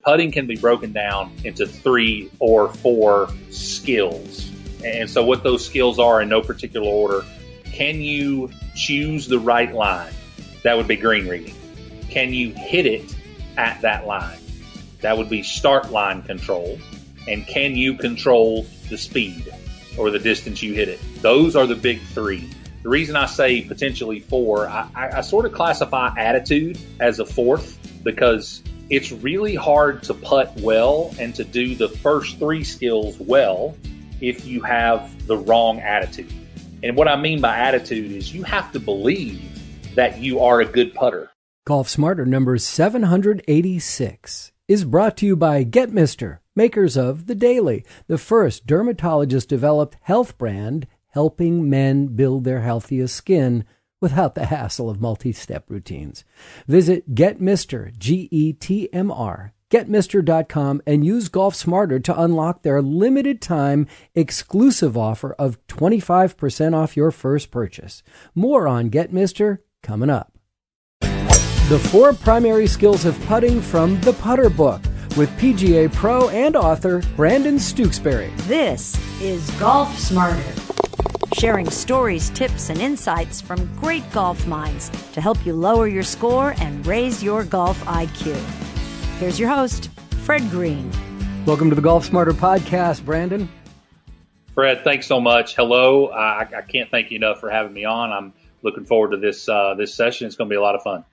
putting can be broken down into 3 or 4 skills. And so what those skills are in no particular order: can you choose the right line? That would be green reading. Can you hit it at that line? That would be start line control. And can you control the speed or the distance you hit it? Those are the big 3. The reason I say potentially 4, I sort of classify attitude as a 4th, because it's really hard to putt well and to do the first 3 skills well if you have the wrong attitude. And what I mean by attitude is you have to believe that you are a good putter. Golf Smarter number 786 is brought to you by Get Mister, makers of The Daily, the first dermatologist-developed health brand helping men build their healthiest skin without the hassle of multi-step routines. Visit GetMister, GETMR, getmister.com, and use Golf Smarter to unlock their limited-time exclusive offer of 25% off your first purchase. More on Get Mister coming up. The 4 primary skills of putting from the Putter Book with PGA pro and author Brandon Stooksbury. This is Golf Smarter, sharing stories, tips, and insights from great golf minds to help you lower your score and raise your golf IQ. Here's your host, Fred Greene. Welcome to the Golf Smarter podcast, Brandon. Fred, thanks so much. Hello. I can't thank you enough for having me on. I'm looking forward to this session. It's going to be a lot of fun.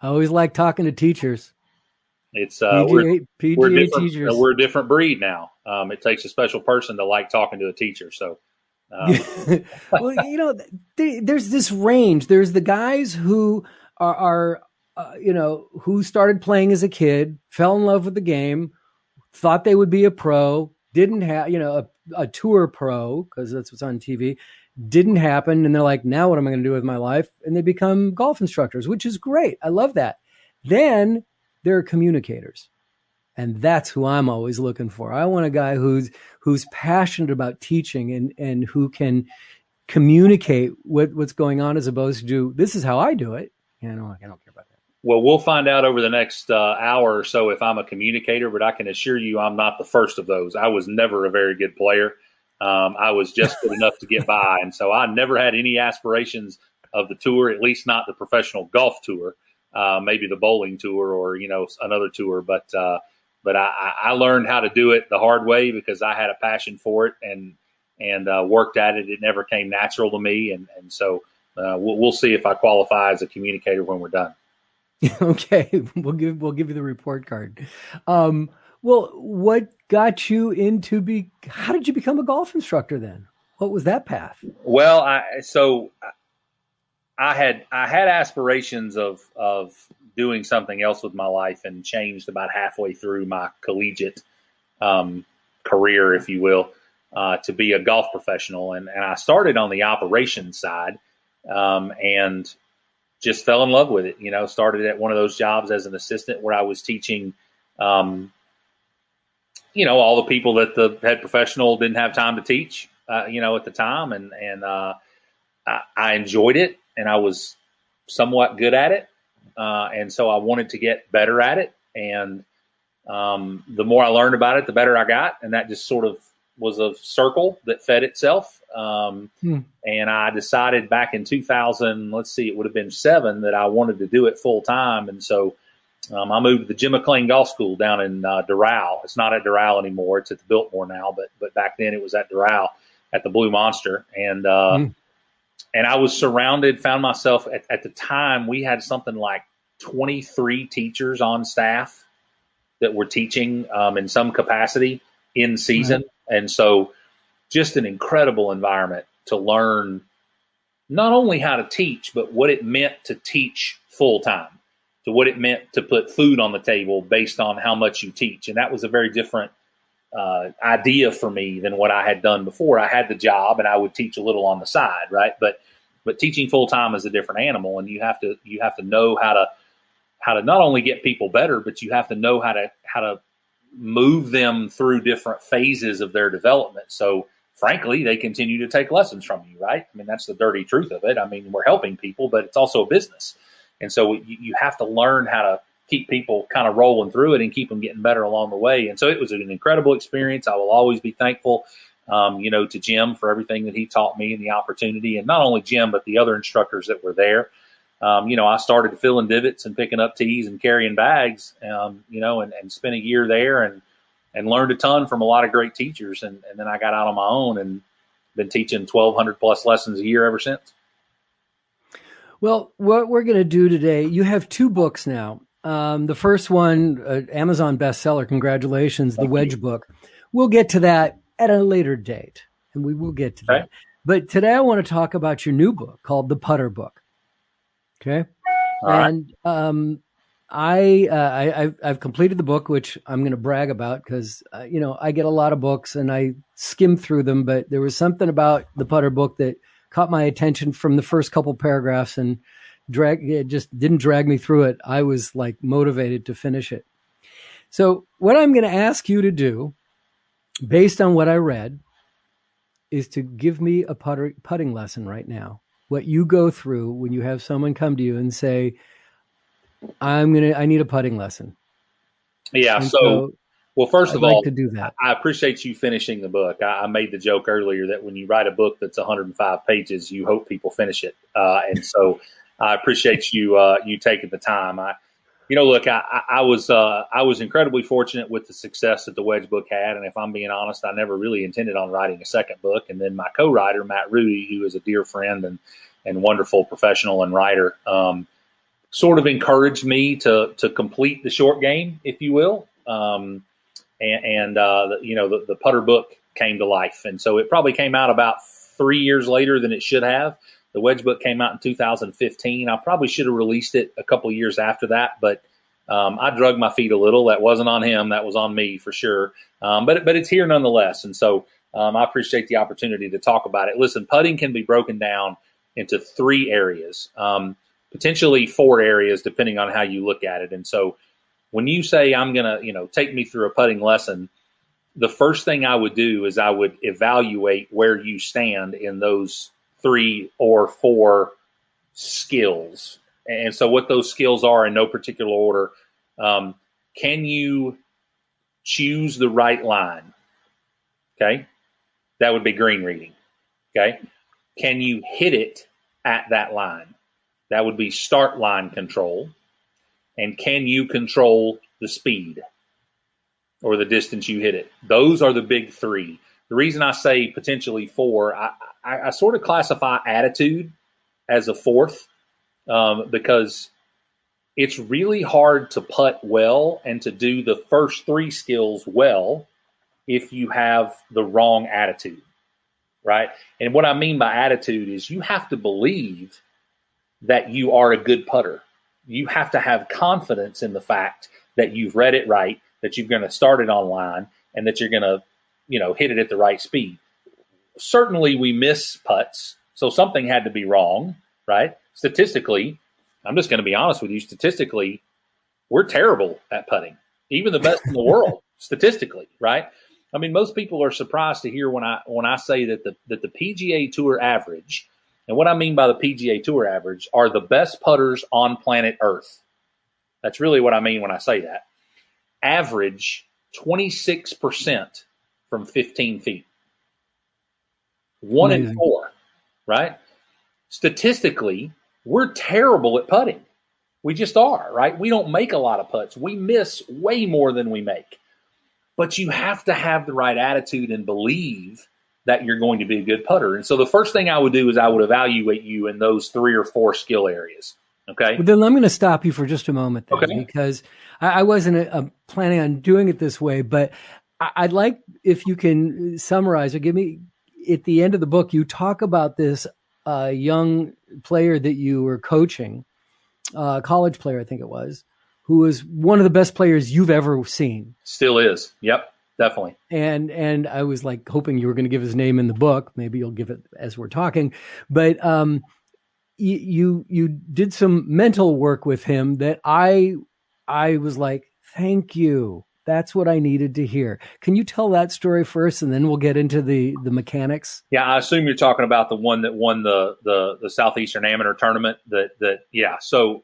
I always like talking to teachers. It's PGA teachers. We're a different breed now. It takes a special person to like talking to a teacher. So, well, there's this range. There's the guys who are who started playing as a kid, fell in love with the game, thought they would be a pro, didn't have, a tour pro, because that's what's on TV, didn't happen. And they're like, now what am I going to do with my life? And they become golf instructors, which is great. I love that. Then there are communicators. And that's who I'm always looking for. I want a guy who's passionate about teaching and who can communicate what's going on, as opposed to do, this is how I do it. I don't care about that. Well, we'll find out over the next hour or so if I'm a communicator, but I can assure you I'm not the first of those. I was never a very good player. I was just good enough to get by. And so I never had any aspirations of the tour, at least not the professional golf tour, maybe the bowling tour or, another tour. But I learned how to do it the hard way because I had a passion for it and worked at it. It never came natural to me. And so we'll see if I qualify as a communicator when we're done. Okay. We'll give you the report card. Well, what got you into how did you become a golf instructor then? What was that path? Well, I had aspirations of doing something else with my life, and changed about halfway through my collegiate career, if you will, to be a golf professional. And I started on the operations side and just fell in love with it. Started at one of those jobs as an assistant where I was teaching all the people that the head professional didn't have time to teach, at the time. And I enjoyed it, and I was somewhat good at it. And so I wanted to get better at it. And the more I learned about it, the better I got. And that just sort of was a circle that fed itself. And I decided back in 2000, it would have been 7, that I wanted to do it full time. And so I moved to the Jim McLean Golf School down in Doral. It's not at Doral anymore. It's at the Biltmore now, but back then it was at Doral at the Blue Monster. And I was found myself at the time, we had something like 23 teachers on staff that were teaching in some capacity in season. Right. And so just an incredible environment to learn not only how to teach, but what it meant to teach full time, to what it meant to put food on the table based on how much you teach. And that was a very different idea for me than what I had done before. I had the job and I would teach a little on the side, right? But teaching full time is a different animal, and you have to know how to not only get people better, but you have to know how to move them through different phases of their development. So frankly, they continue to take lessons from you, right? I mean, that's the dirty truth of it. I mean, we're helping people, but it's also a business. And so you have to learn how keep people kind of rolling through it and keep them getting better along the way. And so it was an incredible experience. I will always be thankful, to Jim for everything that he taught me and the opportunity, and not only Jim, but the other instructors that were there. I started filling divots and picking up tees and carrying bags, and spent a year there and learned a ton from a lot of great teachers. And then I got out on my own and been teaching 1,200 plus lessons a year ever since. Well, what we're going to do today, you have 2 books now. The first one, Amazon bestseller, congratulations, the Wedge book. We'll get to that at a later date, and we will get to that. But today I want to talk about your new book called The Putter Book. Okay? All right. And I've completed the book, which I'm going to brag about because, I get a lot of books and I skim through them, but there was something about the Putter Book that caught my attention from the first couple paragraphs and it just didn't drag me through it. I was like motivated to finish it. So what I'm going to ask you to do, based on what I read, is to give me a putting lesson right now. What you go through when you have someone come to you and say, I need a putting lesson. Yeah. And well, first of all, to do that. I appreciate you finishing the book. I made the joke earlier that when you write a book that's 105 pages, you hope people finish it. And so I appreciate you taking the time. I was incredibly fortunate with the success that the Wedge book had. And if I'm being honest, I never really intended on writing a second book. And then my co-writer, Matt Rudy, who is a dear friend and wonderful professional and writer, sort of encouraged me to complete the short game, if you will. The Putter book came to life. And so it probably came out about 3 years later than it should have. The Wedge book came out in 2015. I probably should have released it a couple of years after that, but I drug my feet a little. That wasn't on him. That was on me for sure. But it's here nonetheless. And so I appreciate the opportunity to talk about it. Listen, putting can be broken down into 3 areas, potentially 4 areas, depending on how you look at it. And so when you say I'm going to, take me through a putting lesson, the first thing I would do is I would evaluate where you stand in those 3 or 4 skills. And so what those skills are in no particular order. Can you choose the right line? Okay. That would be green reading. Okay. Can you hit it at that line? That would be start line control. And can you control the speed or the distance you hit it? Those are the big 3. The reason I say potentially 4, I sort of classify attitude as a 4th because it's really hard to putt well and to do the first 3 skills well if you have the wrong attitude, right? And what I mean by attitude is you have to believe that you are a good putter. You have to have confidence in the fact that you've read it right, that you're going to start it online, and that you're going to, hit it at the right speed. Certainly we miss putts, so something had to be wrong, right? Statistically, I'm just going to be honest with you, statistically, we're terrible at putting, even the best in the world, statistically, right? I mean, most people are surprised to hear when I say that the PGA Tour average, and what I mean by the PGA Tour average, are the best putters on planet Earth. That's really what I mean when I say that. Average 26% from 15 feet. 1 in 4, right? Statistically, we're terrible at putting. We just are, right? We don't make a lot of putts. We miss way more than we make. But you have to have the right attitude and believe that you're going to be a good putter. And so the first thing I would do is I would evaluate you in those 3 or 4 skill areas. Okay. Well, then I'm going to stop you for just a moment then, okay, because I wasn't planning on doing it this way, but I'd like if you can summarize or give me, at the end of the book, you talk about this young player that you were coaching, college player, I think it was, who was one of the best players you've ever seen. Still is. Yep. Definitely. And I was like hoping you were going to give his name in the book. Maybe you'll give it as we're talking. But you did some mental work with him that I was like, thank you. That's what I needed to hear. Can you tell that story first, and then we'll get into the mechanics? Yeah, I assume you're talking about the one that won the Southeastern Amateur tournament. Yeah. So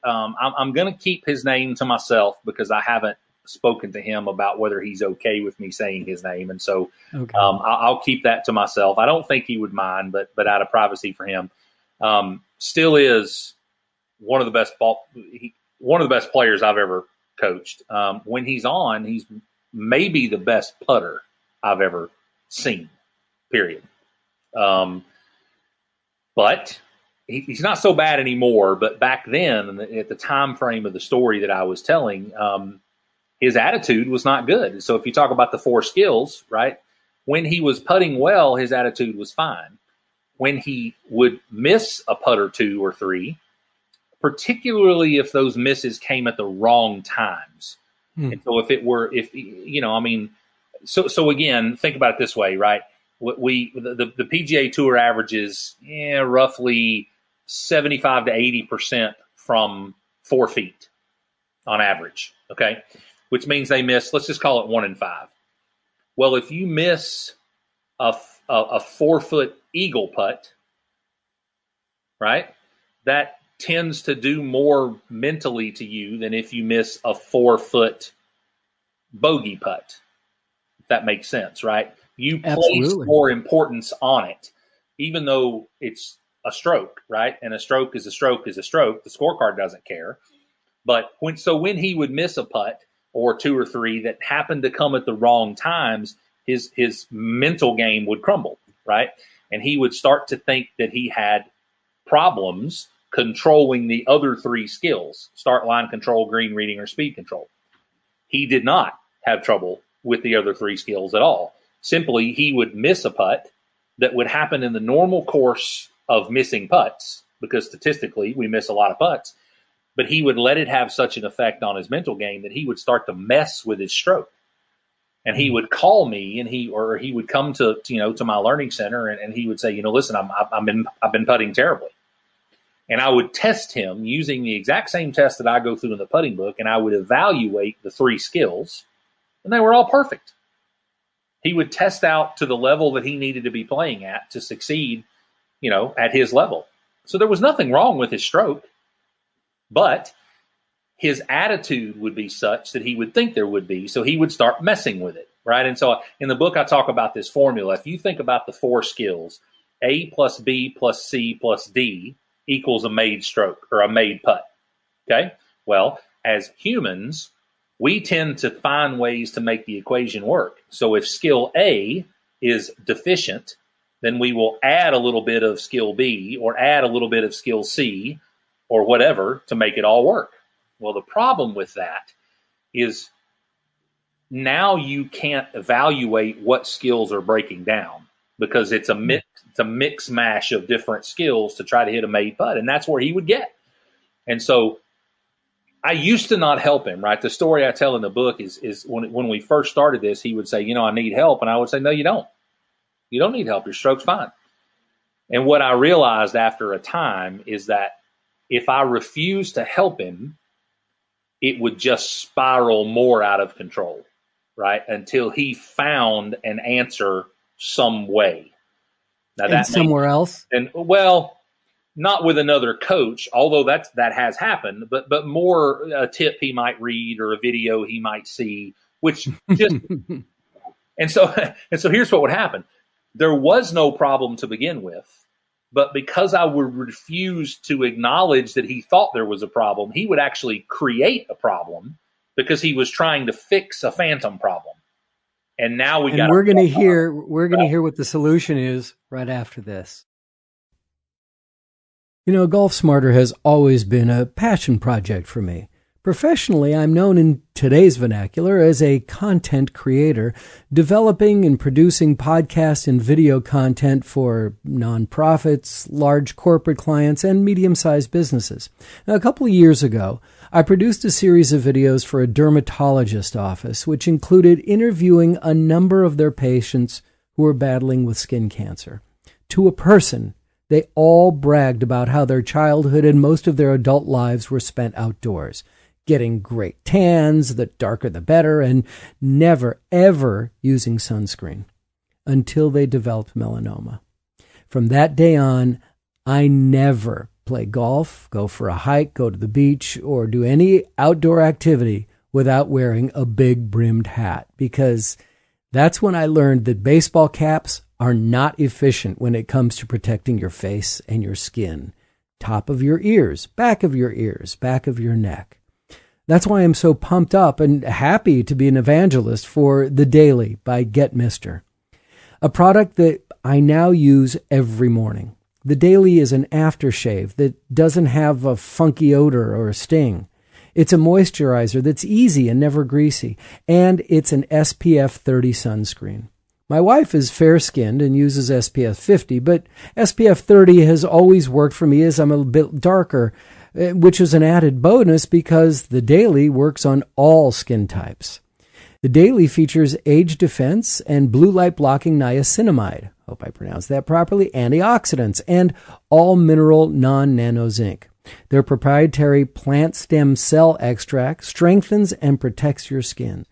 I'm going to keep his name to myself because I haven't spoken to him about whether he's okay with me saying his name, and so okay. I'll keep that to myself. I don't think he would mind, but out of privacy for him, still is one of the best players I've ever coached. When he's on, he's maybe the best putter I've ever seen, period. But he's not so bad anymore. But back then, at the time frame of the story that I was telling, his attitude was not good. So if you talk about the 4 skills, right, when he was putting well, his attitude was fine. When he would miss a putt or 2 or 3, particularly if those misses came at the wrong times. And so so again, think about it this way, right? The PGA Tour averages roughly 75 to 80% from 4 feet on average. Okay. Which means they miss, let's just call it 1 in 5. Well, if you miss a 4-foot eagle putt, right, that tends to do more mentally to you than if you miss a 4-foot bogey putt, if that makes sense, right? You place more importance on it, even though it's a stroke, right? And a stroke is a stroke is a stroke. The scorecard doesn't care. But when he would miss a putt or 2 or 3 that happened to come at the wrong times, his mental game would crumble, right? And he would start to think that he had problems controlling the other 3 skills: start line control, green reading, or speed control. He did not have trouble with the other 3 skills at all. Simply, he would miss a putt that would happen in the normal course of missing putts, because statistically we miss a lot of putts, but he would let it have such an effect on his mental game that he would start to mess with his stroke. And he would call me, and he would come to my learning center, and he would say, listen, I've been putting terribly. And I would test him using the exact same test that I go through in the putting book, and I would evaluate the 3 skills, and they were all perfect. He would test out to the level that he needed to be playing at to succeed, at his level. So there was nothing wrong with his stroke, but his attitude would be such that he would think there would be, so he would start messing with it, right? And so in the book, I talk about this formula. If you think about the 4 skills, A plus B plus C plus D equals a made stroke or a made putt, okay? Well, as humans, we tend to find ways to make the equation work. So if skill A is deficient, then we will add a little bit of skill B or add a little bit of skill C or whatever to make it all work. Well, the problem with that is now you can't evaluate what skills are breaking down, because it's a mix mash of different skills to try to hit a made putt, and that's where he would get. And so I used to not help him, right? The story I tell in the book is when we first started this, he would say, I need help. And I would say, no, you don't. You don't need help. Your stroke's fine. And what I realized after a time is that if I refused to help him, it would just spiral more out of control, right? Until he found an answer some way. Now, that somewhere else? And well, not with another coach, although that has happened, but more a tip he might read or a video he might see, which just and so here's what would happen. There was no problem to begin with, but because I would refuse to acknowledge that he thought there was a problem, he would actually create a problem because he was trying to fix a phantom problem. And now we're going to hear what the solution is right after this. Golf Smarter has always been a passion project for me. Professionally, I'm known in today's vernacular as a content creator, developing and producing podcast and video content for nonprofits, large corporate clients, and medium-sized businesses. Now, a couple of years ago, I produced a series of videos for a dermatologist office, which included interviewing a number of their patients who were battling with skin cancer. To a person, they all bragged about how their childhood and most of their adult lives were spent outdoors. getting great tans, the darker the better, and never, ever using sunscreen until they developed melanoma. From that day on, I never play golf, go for a hike, go to the beach, or do any outdoor activity without wearing a big brimmed hat, because that's when I learned that baseball caps are not efficient when it comes to protecting your face and your skin. Top of your ears, back of your ears, back of your neck. That's why I'm so pumped up and happy to be an evangelist for The Daily by Get Mister, a product that I now use every morning. The Daily is an aftershave that doesn't have a funky odor or a sting. It's a moisturizer that's easy and never greasy, and it's an SPF 30 sunscreen. My wife is fair-skinned and uses SPF 50, but SPF 30 has always worked for me as I'm a bit darker, which is an added bonus because The Daily works on all skin types. The Daily features age defense and blue light blocking niacinamide, hope I pronounced that properly, antioxidants, and all mineral non-nano zinc. Their proprietary plant stem cell extract strengthens and protects your skin.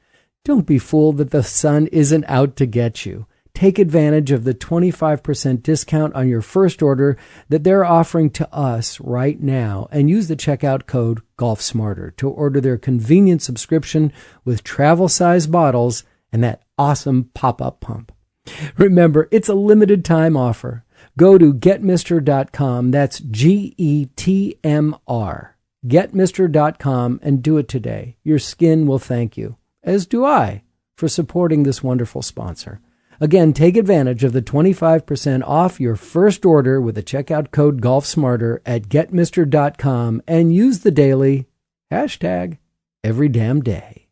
Don't be fooled that the sun isn't out to get you. Take advantage of the 25% discount on your first order that they're offering to us right now and use the checkout code GolfSmarter to order their convenient subscription with travel-size bottles and that awesome pop-up pump. Remember, it's a limited time offer. Go to getmister.com. That's GETMR. Getmister.com and do it today. Your skin will thank you, as do I, for supporting this wonderful sponsor. Again, take advantage of the 25% off your first order with the checkout code GolfSmarter at getmister.com and use The Daily hashtag every damn day.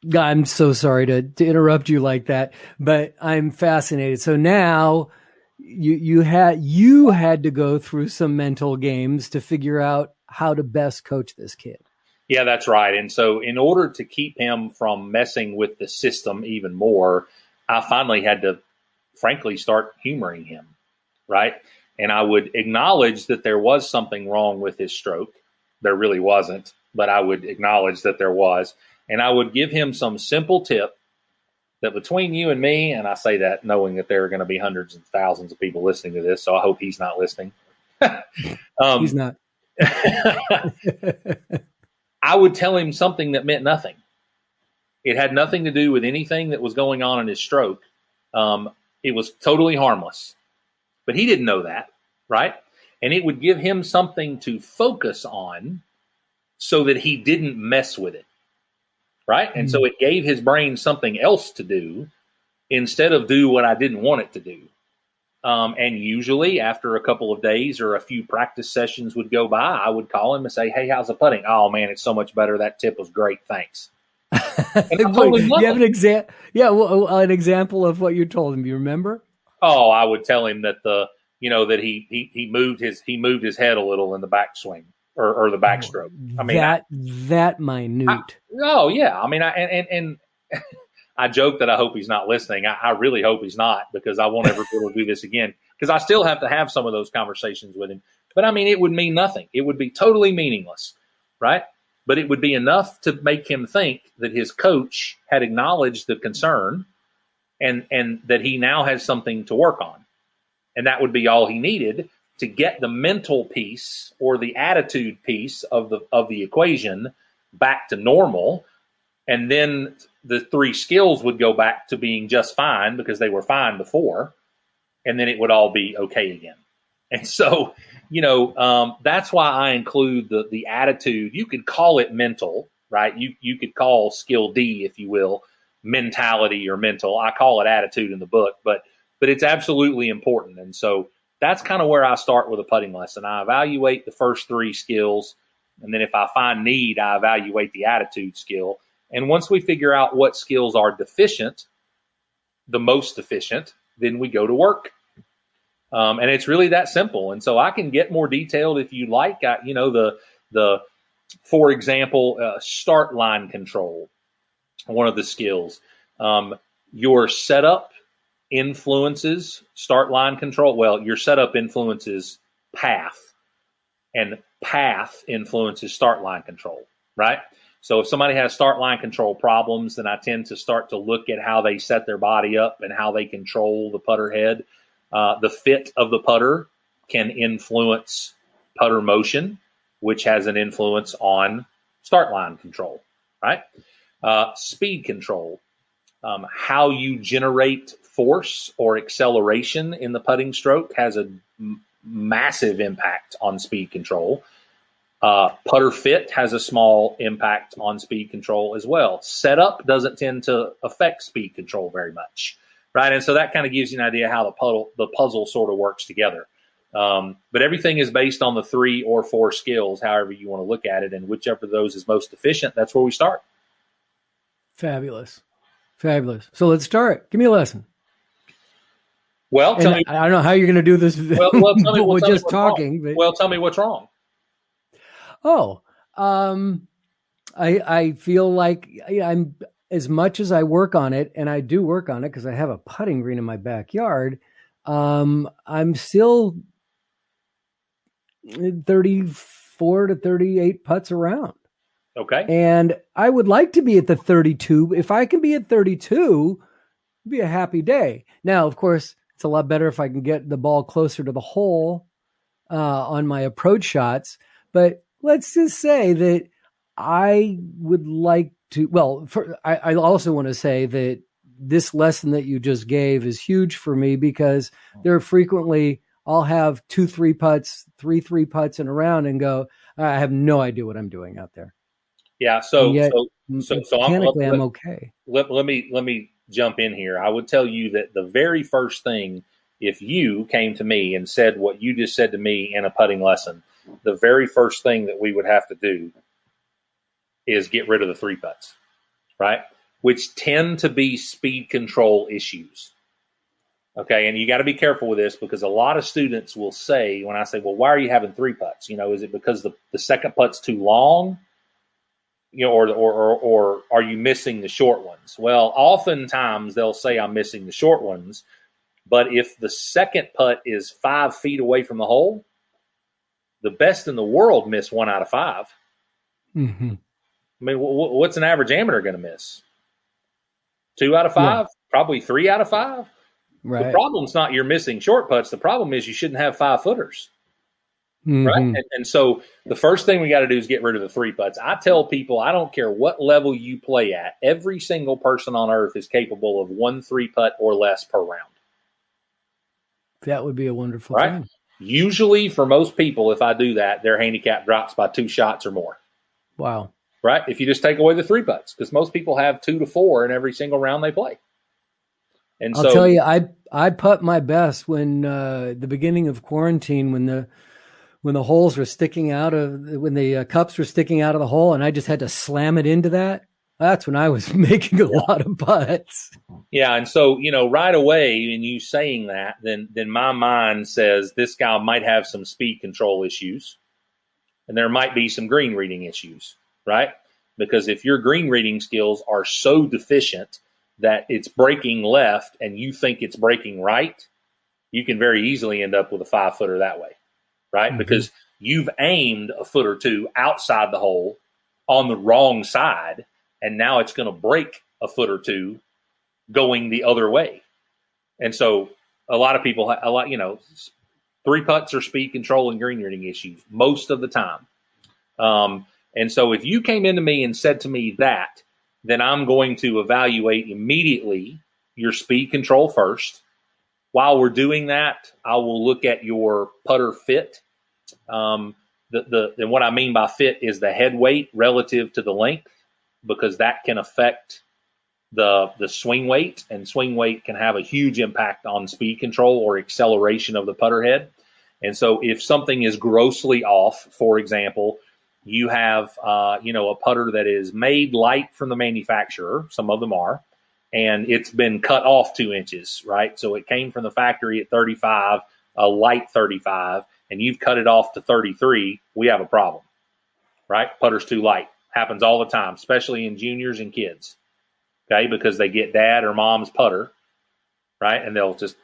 God, I'm so sorry to interrupt you like that, but I'm fascinated. So now you had to go through some mental games to figure out how to best coach this kid. Yeah, that's right. And so in order to keep him from messing with the system even more, I finally had to, frankly, start humoring him, right? And I would acknowledge that there was something wrong with his stroke. There really wasn't, but I would acknowledge that there was. And I would give him some simple tip that between you and me, and I say that knowing that there are going to be hundreds and thousands of people listening to this, so I hope he's not listening. He's not. I would tell him something that meant nothing. It had nothing to do with anything that was going on in his stroke. It was totally harmless. But he didn't know that, right? And it would give him something to focus on so that he didn't mess with it, right? And so it gave his brain something else to do instead of do what I didn't want it to do. And usually after a couple of days or a few practice sessions would go by, I would call him and say, "Hey, how's the putting?" "Oh man, it's so much better. That tip was great. Thanks." And I told him you have an example of what you told him. You remember? Oh, I would tell him that that he moved his head a little in the backswing or the backstroke. I mean, that minute. Yeah. I mean, I joke that I hope he's not listening. I really hope he's not, because I won't ever be able to do this again, because I still have to have some of those conversations with him. But I mean, it would mean nothing. It would be totally meaningless, right? But it would be enough to make him think that his coach had acknowledged the concern and that he now has something to work on. And that would be all he needed to get the mental piece or the attitude piece of the equation back to normal. And then the three skills would go back to being just fine because they were fine before, and then it would all be okay again. And so, that's why I include the attitude. You could call it mental, right? You could call skill D, if you will, mentality or mental. I call it attitude in the book, but it's absolutely important. And so that's kind of where I start with a putting lesson. I evaluate the first three skills, and then if I find need, I evaluate the attitude skill. And once we figure out what skills are deficient, the most deficient, then we go to work. And it's really that simple. And so I can get more detailed if you like. For example, start line control, one of the skills. Your setup influences start line control. Well, your setup influences path. and path influences start line control, right? So if somebody has start line control problems, then I tend to start to look at how they set their body up and how they control the putter head. The fit of the putter can influence putter motion, which has an influence on start line control, right? Speed control, how you generate force or acceleration in the putting stroke has a massive impact on speed control. Putter fit has a small impact on speed control as well. Setup doesn't tend to affect speed control very much, right? And so that kind of gives you an idea how the puzzle sort of works together. But everything is based on the 3 or 4 skills, however you want to look at it, and whichever of those is most efficient, that's where we start. Fabulous. Fabulous. So let's start. Give me a lesson. Well, tell me, I don't know how you're going to do this. Well, tell me, we're just talking. But... Well, tell me what's wrong. Oh, I feel like I'm, as much as I work on it, and I do work on it because I have a putting green in my backyard. I'm still 34 to 38 putts around. Okay. And I would like to be at the 32. If I can be at 32, it'd be a happy day. Now, of course, it's a lot better if I can get the ball closer to the hole on my approach shots. But let's just say that I would like to, well, I also want to say that this lesson that you just gave is huge for me because there are frequently, I'll have 2-3 putts, 3 putts in a round and go, I have no idea what I'm doing out there. Yeah. So mechanically, I'm okay. Let me jump in here. I would tell you that the very first thing, if you came to me and said what you just said to me in a putting lesson, the very first thing that we would have to do is get rid of the 3 putts, right? Which tend to be speed control issues. Okay, and you got to be careful with this because a lot of students will say, when I say, well, why are you having 3 putts? Is it because the second putt's too long? Or are you missing the short ones? Well, oftentimes they'll say I'm missing the short ones, but if the second putt is 5 feet away from the hole, the best in the world miss 1 out of 5. Mm-hmm. I mean, what's an average amateur going to miss? 2 out of 5? Yeah. Probably 3 out of 5? Right. The problem's not you're missing short putts. The problem is you shouldn't have 5-footers. Mm-hmm. Right. And so the first thing we got to do is get rid of the 3 putts. I tell people, I don't care what level you play at, every single person on earth is capable of 1 3-putt or less per round. That would be a wonderful thing. Usually for most people, if I do that, their handicap drops by 2 shots or more. Wow. Right. If you just take away the 3 putts, because most people have 2 to 4 in every single round they play. And I'll tell you, I putt my best when the beginning of quarantine, when the holes were sticking out when the cups were sticking out of the hole and I just had to slam it into that. That's when I was making a lot of putts. Yeah. And so, right away in you saying that, then my mind says this guy might have some speed control issues and there might be some green reading issues, right? Because if your green reading skills are so deficient that it's breaking left and you think it's breaking right, you can very easily end up with a 5-footer that way. Right? Mm-hmm. Because you've aimed a foot or 2 outside the hole on the wrong side, and now it's going to break a foot or 2 going the other way. And so a lot of people, 3 putts are speed control and green reading issues most of the time. And so if you came into me and said to me that, then I'm going to evaluate immediately your speed control first. While we're doing that, I will look at your putter fit. And what I mean by fit is the head weight relative to the length, because that can affect the swing weight, and swing weight can have a huge impact on speed control or acceleration of the putter head. And so if something is grossly off, for example, you have a putter that is made light from the manufacturer, some of them are, and it's been cut off 2 inches, right? So it came from the factory at 35, a light 35, and you've cut it off to 33, we have a problem, right? Putter's too light. Happens all the time, especially in juniors and kids, okay? Because they get dad or mom's putter, right? And they'll just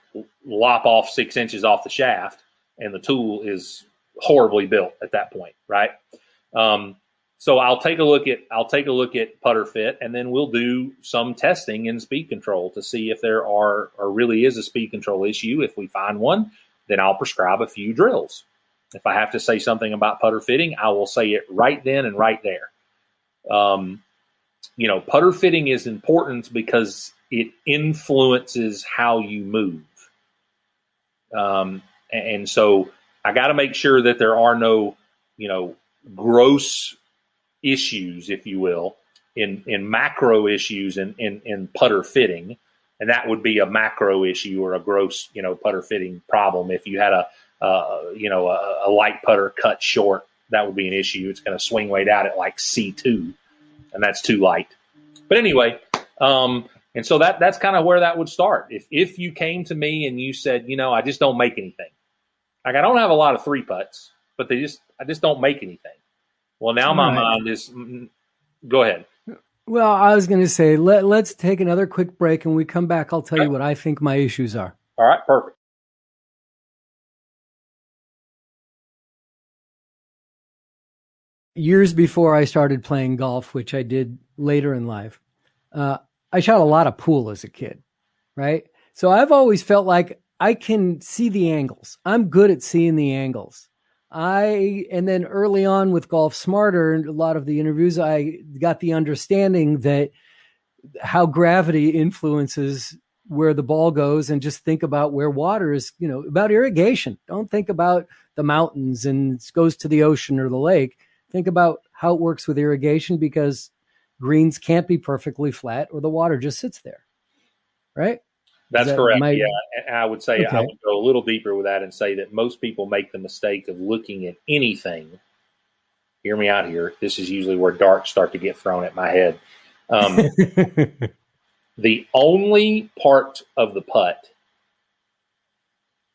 lop off 6 inches off the shaft, and the tool is horribly built at that point, right? So I'll take a look at putter fit, and then we'll do some testing in speed control to see if there are or really is a speed control issue. If we find one, then I'll prescribe a few drills. If I have to say something about putter fitting, I will say it right then and right there. Putter fitting is important because it influences how you move. And so I got to make sure that there are no, gross issues, if you will, in macro issues in putter fitting. And that would be a macro issue or a gross, putter fitting problem. If you had a light putter cut short, that would be an issue. It's going to swing weight out at like C2, and that's too light. But anyway, and so that's kind of where that would start. If you came to me and you said, I just don't make anything. Like I don't have a lot of 3-putts, but I just don't make anything. Well, now my mind is, go ahead. Well, I was going to say, let's take another quick break, and when we come back, I'll tell you what I think my issues are. All right, perfect. Years before I started playing golf, which I did later in life, I shot a lot of pool as a kid, right? So I've always felt like I can see the angles. I'm good at seeing the angles. And then early on with Golf Smarter and a lot of the interviews, I got the understanding that how gravity influences where the ball goes, and just think about where water is, about irrigation. Don't think about the mountains and it goes to the ocean or the lake. Think about how it works with irrigation, because greens can't be perfectly flat or the water just sits there. Right? That's correct. Yeah. And I would say, I would go a little deeper with that and say that most people make the mistake of looking at anything. Hear me out here. This is usually where darts start to get thrown at my head. The only part of the putt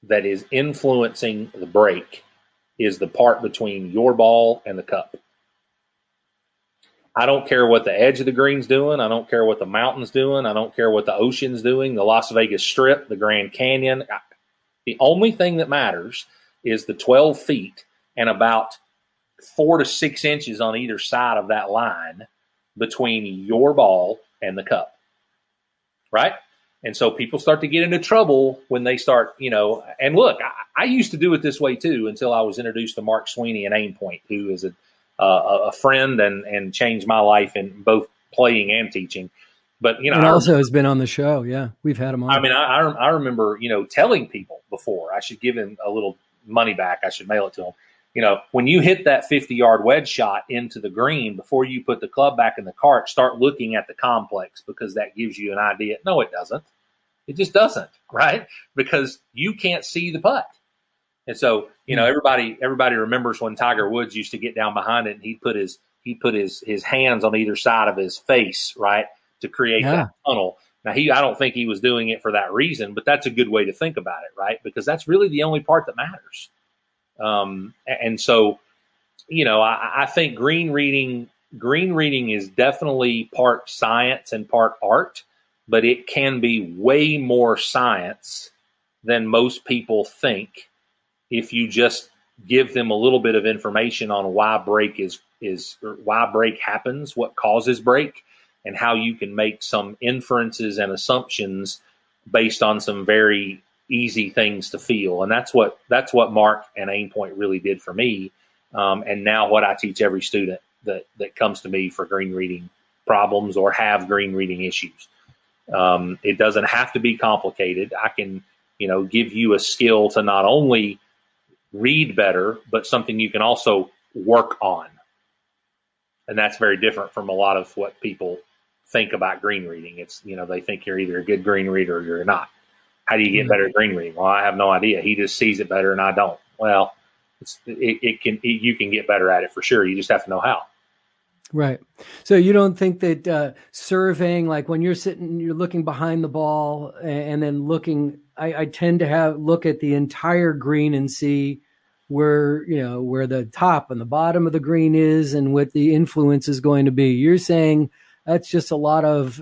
that is influencing the break is the part between your ball and the cup. I don't care what the edge of the green's doing. I don't care what the mountain's doing. I don't care what the ocean's doing, the Las Vegas Strip, the Grand Canyon. The only thing that matters is the 12 feet and about 4 to 6 inches on either side of that line between your ball and the cup, right? And so people start to get into trouble when they start, and look, I used to do it this way too until I was introduced to Mark Sweeney and Aim Point, who is a friend and changed my life in both playing and teaching. But, and also has been on the show. Yeah, we've had him on. I mean, I remember, telling people before I should give him a little money back. I should mail it to him. When you hit that 50-yard wedge shot into the green, before you put the club back in the cart, start looking at the complex, because that gives you an idea. No, it doesn't. It just doesn't, right? Because you can't see the putt. And so, everybody remembers when Tiger Woods used to get down behind it and he'd put his hands on either side of his face, right, to create that tunnel. Now, I don't think he was doing it for that reason, but that's a good way to think about it, right? Because that's really the only part that matters. And so, I think green reading is definitely part science and part art, but it can be way more science than most people think if you just give them a little bit of information on why break why break happens, what causes break, and how you can make some inferences and assumptions based on some very easy things to feel. And that's what Mark and Aim Point really did for me. And now what I teach every student that comes to me for green reading problems or have green reading issues. It doesn't have to be complicated. I can, give you a skill to not only read better, but something you can also work on. And that's very different from a lot of what people think about green reading. It's, they think you're either a good green reader or you're not. How do you get better at green reading? Well, I have no idea. He just sees it better and I don't. Well, you can get better at it for sure. You just have to know how. Right. So you don't think that surveying, like when you're looking behind the ball and then looking, I tend to look at the entire green and see where the top and the bottom of the green is and what the influence is going to be. You're saying that's just a lot of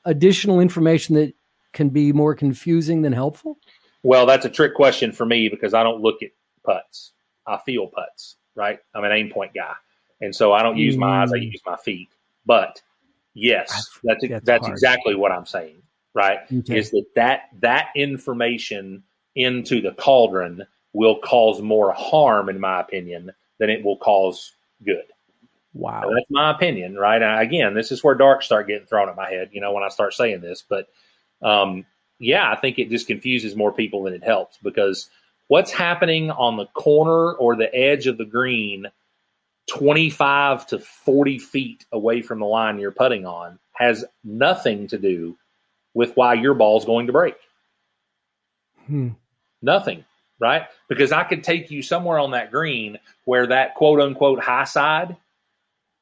additional information that can be more confusing than helpful? Well, that's a trick question for me because I don't look at putts. I feel putts, right? I'm an aim point guy. And so I don't use my eyes, I use my feet. But yes, that's exactly what I'm saying, right? Okay. Is that information into the cauldron will cause more harm, in my opinion, than it will cause good. Wow. So that's my opinion, right? Again, this is where darks start getting thrown at my head, when I start saying this. But I think it just confuses more people than it helps, because what's happening on the corner or the edge of the green 25 to 40 feet away from the line you're putting on has nothing to do with why your ball's going to break. Nothing, right? Because I could take you somewhere on that green where that quote unquote high side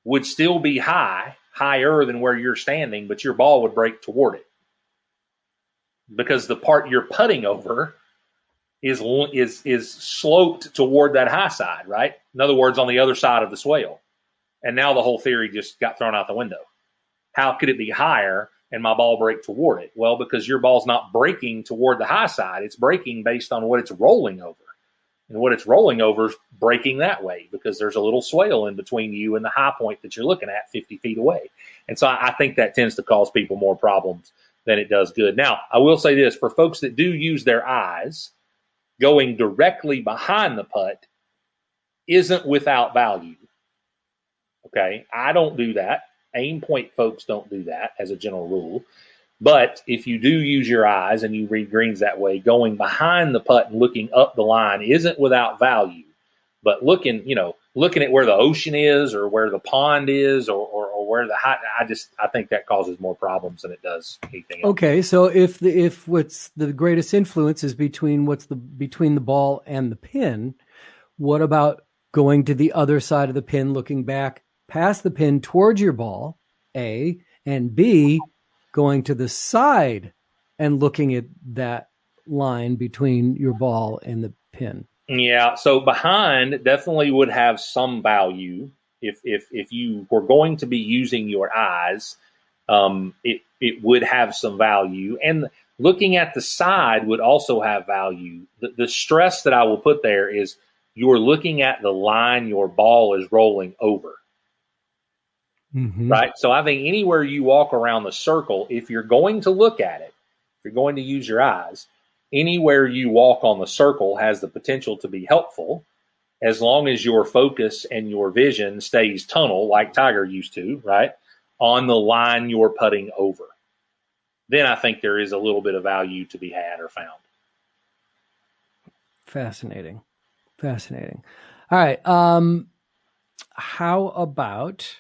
would still be higher than where you're standing, but your ball would break toward it. Because the part you're putting over is sloped toward that high side, right? In other words, on the other side of the swale. And now the whole theory just got thrown out the window. How could it be higher and my ball break toward it? Well, because your ball's not breaking toward the high side. It's breaking based on what it's rolling over. And what it's rolling over is breaking that way, because there's a little swale in between you and the high point that you're looking at 50 feet away. And so I think that tends to cause people more problems than it does good. Now, I will say this, for folks that do use their eyes, going directly behind the putt isn't without value. Okay, I don't do that. Aim point folks don't do that as a general rule. But if you do use your eyes and you read greens that way, going behind the putt and looking up the line isn't without value. But looking at where the ocean is or where the pond is or where the high, I think that causes more problems than it does anything else. Okay, so if what's the greatest influence is between the ball and the pin, what about going to the other side of the pin, looking back past the pin towards your ball, A, and B, going to the side and looking at that line between your ball and the pin? Yeah, so behind definitely would have some value if you were going to be using your eyes. It would have some value, and looking at the side would also have value. The stress that I will put there is you're looking at the line your ball is rolling over. Right? So I think anywhere you walk around the circle, if you're going to look at it, if you're going to use your eyes, anywhere you walk on the circle has the potential to be helpful, as long as your focus and your vision stays tunnel, like Tiger used to, right, on the line you're putting over. Then I think there is a little bit of value to be had or found. Fascinating. All right. How about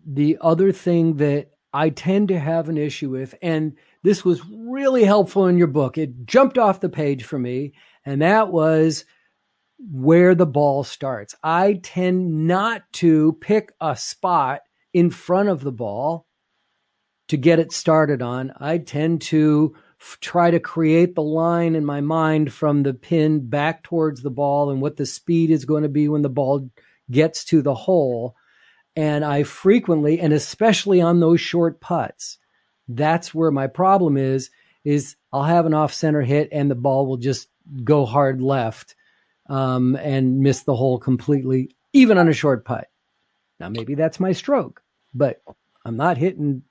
the other thing that I tend to have an issue with, and this was really helpful in your book. It jumped off the page for me, and that was where the ball starts. I tend not to pick a spot in front of the ball to get it started on. I tend to try to create the line in my mind from the pin back towards the ball and what the speed is going to be when the ball gets to the hole. And I frequently, and especially on those short putts, that's where my problem is I'll have an off-center hit and the ball will just go hard left and miss the hole completely, even on a short putt. Now, maybe that's my stroke, but I'm not getting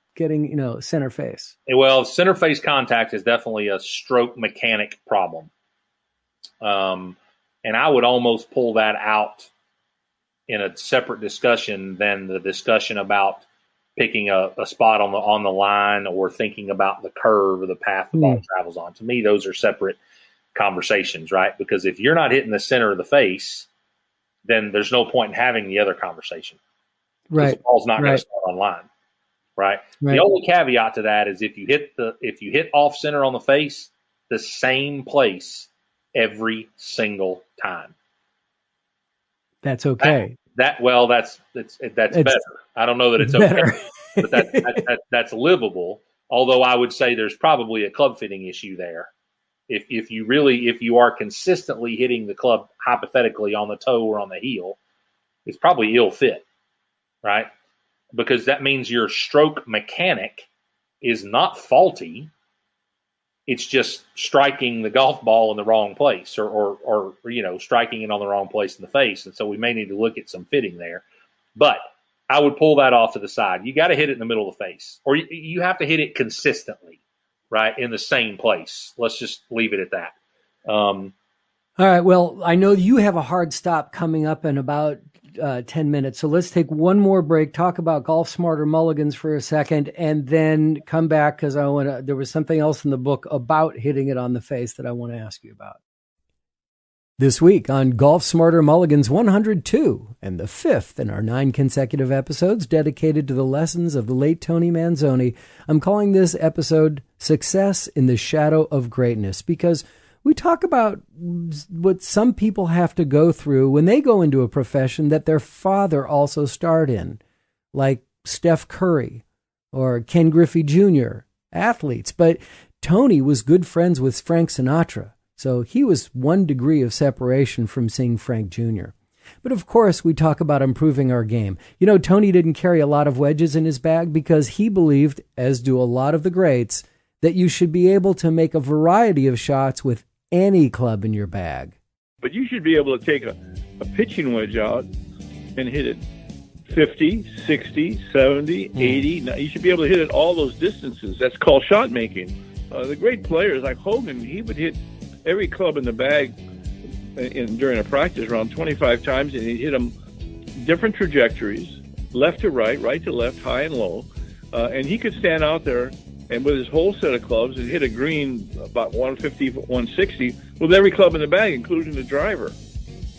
center face. Well, center face contact is definitely a stroke mechanic problem. And I would almost pull that out in a separate discussion than the discussion about picking a spot on the line or thinking about the curve or the path the ball travels on. To me, those are separate conversations, right? Because if you're not hitting the center of the face, then there's no point in having the other conversation. Right. The ball's not going to start on line, right? The only caveat to that is if you hit off center on the face, the same place every single time. That's okay. That's better. I don't know that it's better. Okay, but that's livable. Although I would say there's probably a club fitting issue there. If you are consistently hitting the club hypothetically on the toe or on the heel, it's probably ill fit, right? Because that means your stroke mechanic is not faulty. It's just striking the golf ball in the wrong place or striking it on the wrong place in the face. And so we may need to look at some fitting there. But I would pull that off to the side. You got to hit it in the middle of the face, or you have to hit it consistently, right, in the same place. Let's just leave it at that. All right. Well, I know you have a hard stop coming up in about 10 minutes. So let's take one more break, talk about Golf Smarter Mulligans for a second, and then come back because there was something else in the book about hitting it on the face that I want to ask you about. This week on Golf Smarter Mulligans 102, and the fifth in our 9 consecutive episodes dedicated to the lessons of the late Tony Manzoni, I'm calling this episode Success in the Shadow of Greatness, because we talk about what some people have to go through when they go into a profession that their father also starred in, like Steph Curry or Ken Griffey Jr., athletes. But Tony was good friends with Frank Sinatra, so he was 1 degree of separation from seeing Frank Jr. But of course, we talk about improving our game. You know, Tony didn't carry a lot of wedges in his bag because he believed, as do a lot of the greats, that you should be able to make a variety of shots with any club in your bag. But you should be able to take a pitching wedge out and hit it 50, 60, 70, 80. Now, you should be able to hit it all those distances. That's called shot making. The great players like Hogan, he would hit every club in the bag during a practice round 25 times, and he'd hit them different trajectories, left to right, right to left, high and low. And he could stand out there and with his whole set of clubs and hit a green about 150, 160 with every club in the bag, including the driver.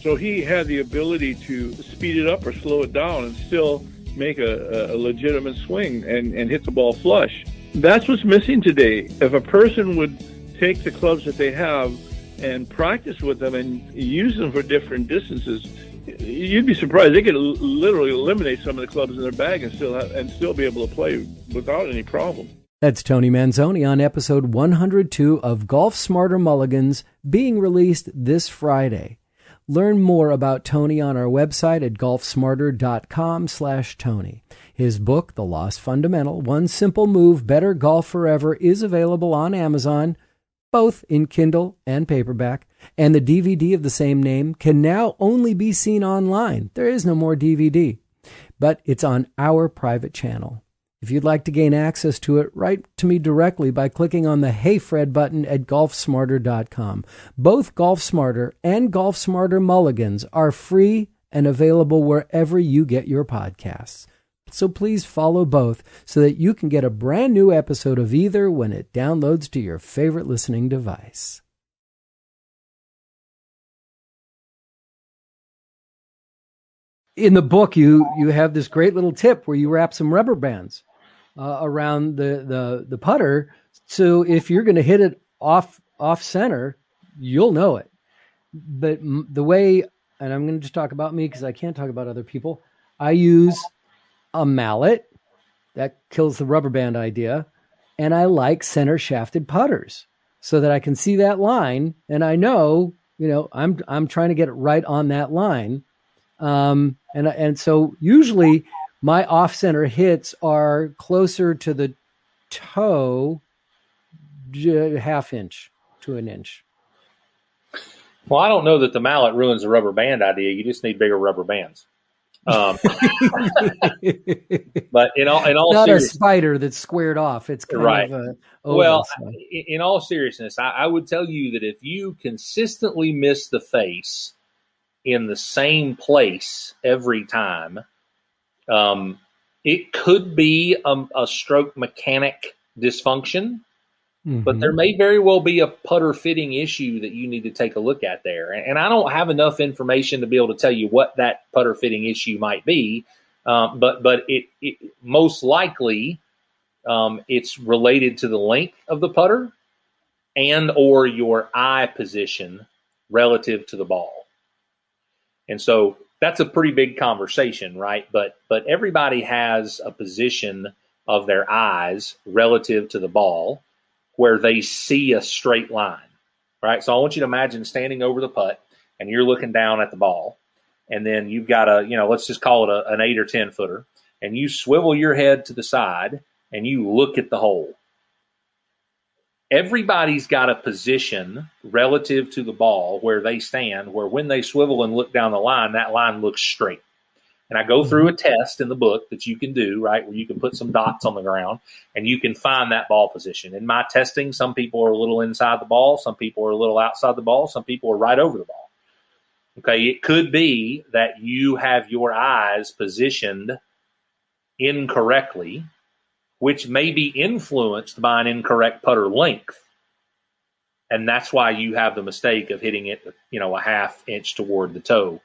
So he had the ability to speed it up or slow it down and still make a legitimate swing and hit the ball flush. That's what's missing today. If a person would take the clubs that they have and practice with them and use them for different distances, you'd be surprised. They could literally eliminate some of the clubs in their bag and still be able to play without any problem. That's Tony Manzoni on episode 102 of Golf Smarter Mulligans, being released this Friday. Learn more about Tony on our website at golfsmarter.com/Tony. His book, The Lost Fundamental, One Simple Move, Better Golf Forever, is available on Amazon, both in Kindle and paperback, and the DVD of the same name can now only be seen online. There is no more DVD, but it's on our private channel. If you'd like to gain access to it, write to me directly by clicking on the Hey Fred button at golfsmarter.com. Both Golf Smarter and Golf Smarter Mulligans are free and available wherever you get your podcasts. So please follow both so that you can get a brand new episode of either when it downloads to your favorite listening device. In the book, you have this great little tip where you wrap some rubber bands around the putter, so if you're going to hit it off center, you'll know it. But the way, and I'm going to just talk about me because I can't talk about other people, I use a mallet. That kills the rubber band idea. And I like center shafted putters so that I can see that line and I know, I'm trying to get it right on that line. And so usually my off-center hits are closer to the toe, half inch to an inch. Well, I don't know that the mallet ruins the rubber band idea. You just need bigger rubber bands. But in all not seriousness, a spider that's squared off. It's kind right. of a oval. Well, in all seriousness, I would tell you that if you consistently miss the face in the same place every time, it could be a stroke mechanic dysfunction, but there may very well be a putter fitting issue that you need to take a look at there. And I don't have enough information to be able to tell you what that putter fitting issue might be, but it most likely it's related to the length of the putter and or your eye position relative to the ball. And so that's a pretty big conversation, right? But everybody has a position of their eyes relative to the ball where they see a straight line, right? So I want you to imagine standing over the putt and you're looking down at the ball, and then you've got let's just call it an 8 or 10 footer, and you swivel your head to the side and you look at the hole. everybody's got a position relative to the ball where they stand, where when they swivel and look down the line, that line looks straight. And I go through a test in the book that you can do, right, where you can put some dots on the ground and you can find that ball position. In my testing, some people are a little inside the ball, some people are a little outside the ball, some people are right over the ball. Okay, it could be that you have your eyes positioned incorrectly, which may be influenced by an incorrect putter length. And that's why you have the mistake of hitting it, a half inch toward the toe.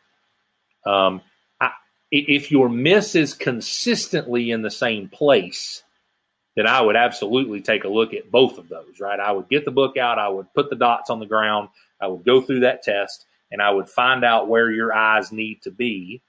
If your miss is consistently in the same place, then I would absolutely take a look at both of those, right? I would get the book out, I would put the dots on the ground, I would go through that test, and I would find out where your eyes need to be,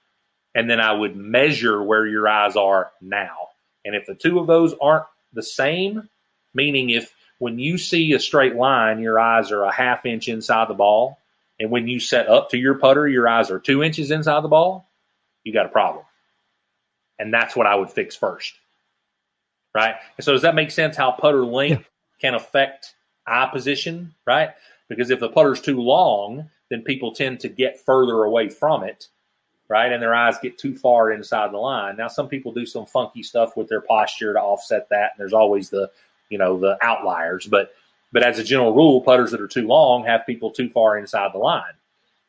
and then I would measure where your eyes are now. And if the two of those aren't the same, meaning if when you see a straight line, your eyes are a half inch inside the ball, and when you set up to your putter, your eyes are 2 inches inside the ball, you got a problem. And that's what I would fix first. Right? And so does that make sense how putter length can affect eye position, right? Because if the putter's too long, then people tend to get further away from it, right? And their eyes get too far inside the line. Now, some people do some funky stuff with their posture to offset that, and there's always the outliers. But as a general rule, putters that are too long have people too far inside the line,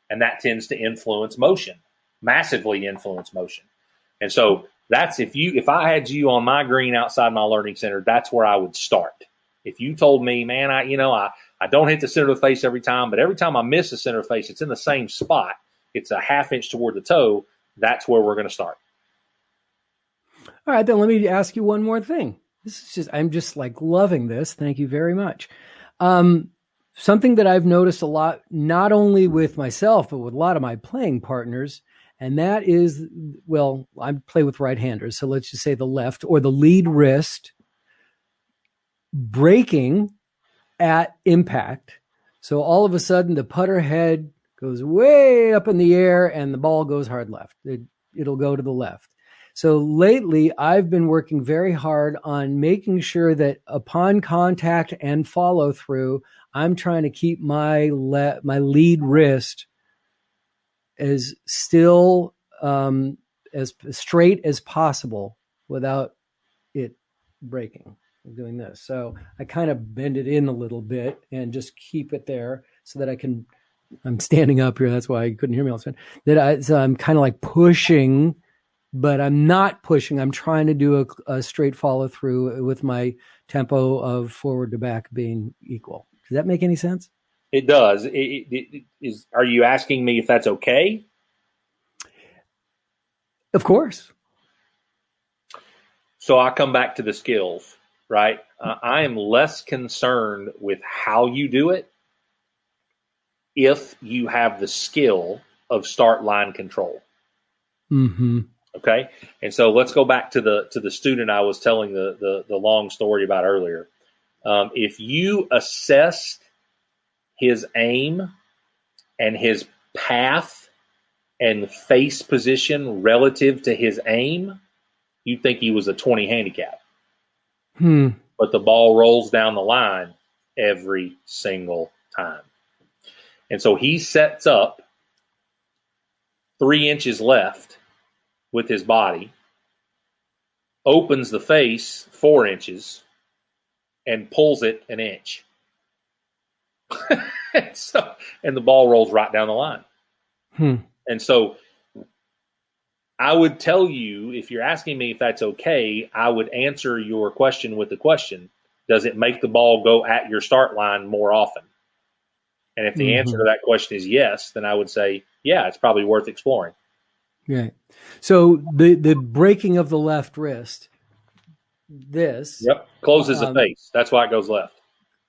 and that tends to influence motion. Massively influence motion. And so that's if I had you on my green outside my learning center, that's where I would start. If you told me, man, I don't hit the center of the face every time, but every time I miss the center of the face, it's in the same spot. It's a half inch toward the toe. That's where we're going to start. All right, then let me ask you one more thing. I'm just like loving this. Thank you very much. Something that I've noticed a lot, not only with myself, but with a lot of my playing partners, and that is, well, I play with right-handers, so let's just say the left or the lead wrist breaking at impact. So all of a sudden the putter head goes way up in the air and the ball goes hard left. It'll go to the left. So lately I've been working very hard on making sure that upon contact and follow through, I'm trying to keep my lead wrist as still as straight as possible without it breaking. I'm doing this. So I kind of bend it in a little bit and just keep it there so that I'm standing up here. That's why you couldn't hear me all the time. So I'm kind of like pushing, but I'm not pushing. I'm trying to do a straight follow through with my tempo of forward to back being equal. Does that make any sense? It does. Are you asking me if that's okay? Of course. So I come back to the skills, right? I am less concerned with how you do it if you have the skill of start line control. Mm-hmm. Okay. And so let's go back to the student I was telling the long story about earlier. If you assessed his aim and his path and face position relative to his aim, you'd think he was a 20 handicap. But the ball rolls down the line every single time. And so he sets up 3 inches left with his body, opens the face 4 inches, and pulls it an inch. And the ball rolls right down the line. And so I would tell you, if you're asking me if that's okay, I would answer your question with the question, does it make the ball go at your start line more often? And if the answer to that question is yes, then I would say, yeah, it's probably worth exploring. Right. So the breaking of the left wrist, closes the face. That's why it goes left.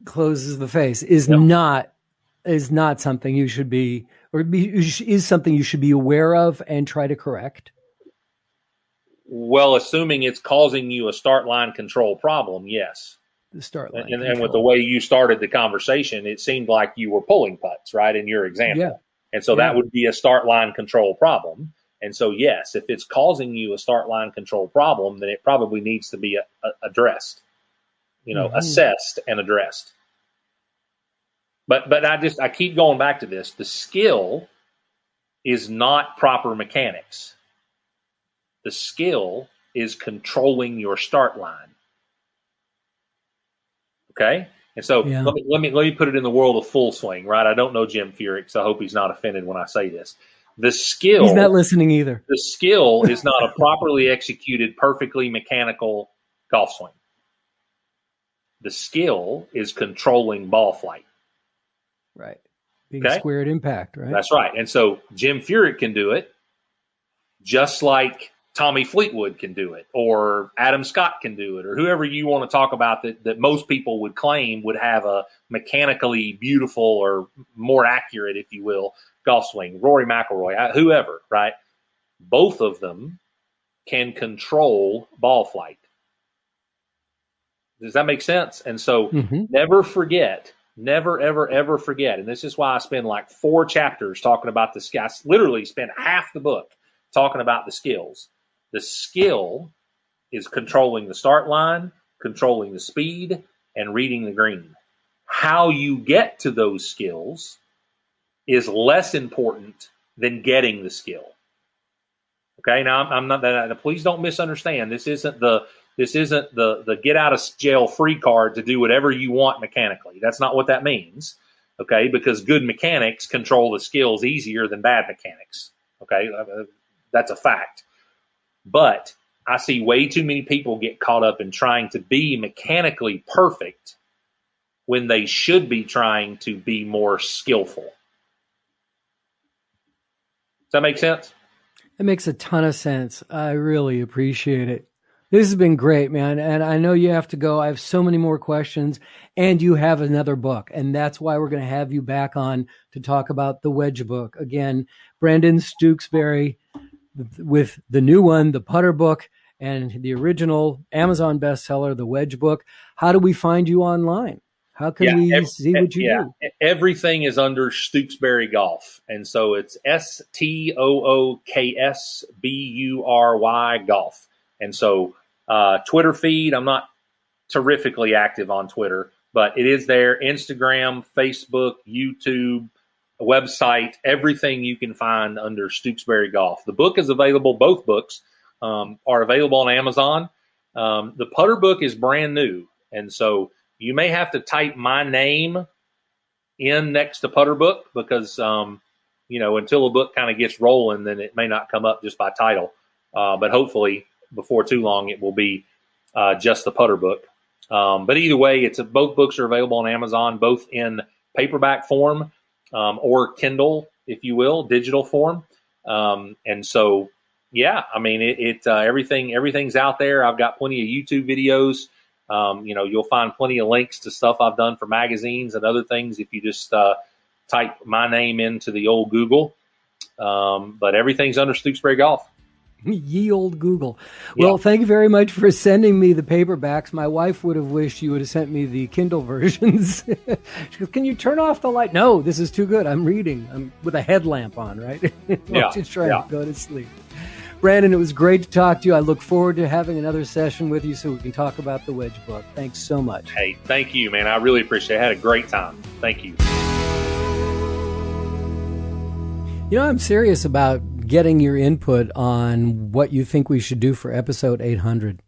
Closes the face is not something you should be, is something you should be aware of and try to correct. Well, assuming it's causing you a start line control problem, yes. The start line and with the way you started the conversation, it seemed like you were pulling putts, right, in your example. Yeah. And so that would be a start line control problem. And so, yes, if it's causing you a start line control problem, then it probably needs to be addressed, assessed and addressed. But I keep going back to this. The skill is not proper mechanics. The skill is controlling your start line. Okay? And so let me put it in the world of full swing, right? I don't know Jim Furyk, so I hope he's not offended when I say this. The skill, he's not listening either. The skill is not a properly executed, perfectly mechanical golf swing. The skill is controlling ball flight. Right. Being square at impact, right? That's right. And so Jim Furyk can do it just like Tommy Fleetwood can do it, or Adam Scott can do it, or whoever you want to talk about that most people would claim would have a mechanically beautiful or more accurate, if you will, golf swing. Rory McIlroy, whoever, right? Both of them can control ball flight. Does that make sense? And so never forget, never, ever, ever forget. And this is why I spend like 4 chapters talking about the skill. I literally spend half the book talking about the skills. The skill is controlling the start line, controlling the speed, and reading the green. How you get to those skills is less important than getting the skill. Okay, now I'm not that. Please don't misunderstand. This isn't the get out of jail free card to do whatever you want mechanically. That's not what that means. Okay, because good mechanics control the skills easier than bad mechanics. Okay, that's a fact. But I see way too many people get caught up in trying to be mechanically perfect when they should be trying to be more skillful. Does that make sense? It makes a ton of sense. I really appreciate it. This has been great, man. And I know you have to go. I have so many more questions, and you have another book. And that's why we're going to have you back on to talk about the wedge book. Again, Brandon Stooksbury with the new one, the putter book, and the original Amazon bestseller, the wedge book. How do we find you online? How can we see what you do? Everything is under Stooksbury Golf. And so it's STOOKSBURY Golf. And so Twitter feed, I'm not terrifically active on Twitter, but it is there. Instagram, Facebook, YouTube, website, everything you can find under Stooksbury Golf. The book is available. Both books are available on Amazon. The putter book is brand new. And so you may have to type my name in next to putter book because, until the book kind of gets rolling, then it may not come up just by title. But hopefully before too long, it will be just the putter book. But either way, both books are available on Amazon, both in paperback form or Kindle, if you will, digital form. And so, everything's out there. I've got plenty of YouTube videos. You'll find plenty of links to stuff I've done for magazines and other things if you just type my name into the old Google. But everything's under Stooksbury Golf. Ye old Google. Well, thank you very much for sending me the paperbacks. My wife would have wished you would have sent me the Kindle versions. She goes, can you turn off the light? No, this is too good. I'm reading. I'm with a headlamp on, right? Just trying to go to sleep. Brandon, it was great to talk to you. I look forward to having another session with you so we can talk about the wedge book. Thanks so much. Hey, thank you, man. I really appreciate it. I had a great time. Thank you. I'm serious about getting your input on what you think we should do for episode 800.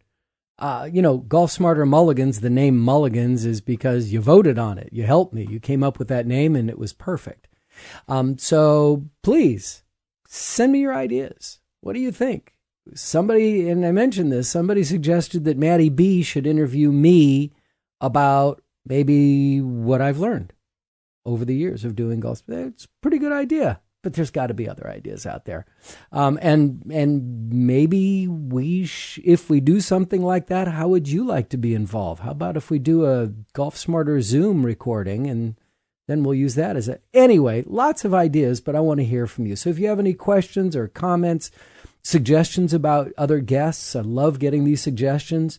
Golf Smarter Mulligans, the name Mulligans is because you voted on it. You helped me. You came up with that name and it was perfect. So please send me your ideas. What do you think? Somebody, and I mentioned this, somebody suggested that Maddie B should interview me about maybe what I've learned over the years of doing golf. It's a pretty good idea. But there's got to be other ideas out there. And maybe if we do something like that, how would you like to be involved? How about if we do a Golf Smarter Zoom recording and then we'll use that as anyway, lots of ideas, but I want to hear from you. So if you have any questions or comments, suggestions about other guests, I love getting these suggestions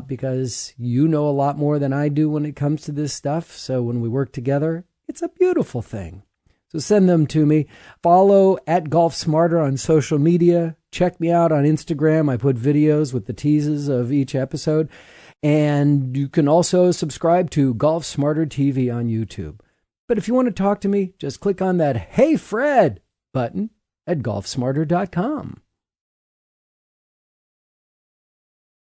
because you know a lot more than I do when it comes to this stuff. So when we work together, it's a beautiful thing. So send them to me. Follow at Golf Smarter on social media. Check me out on Instagram. I put videos with the teases of each episode. And you can also subscribe to Golf Smarter TV on YouTube. But if you want to talk to me, just click on that Hey Fred button at golfsmarter.com.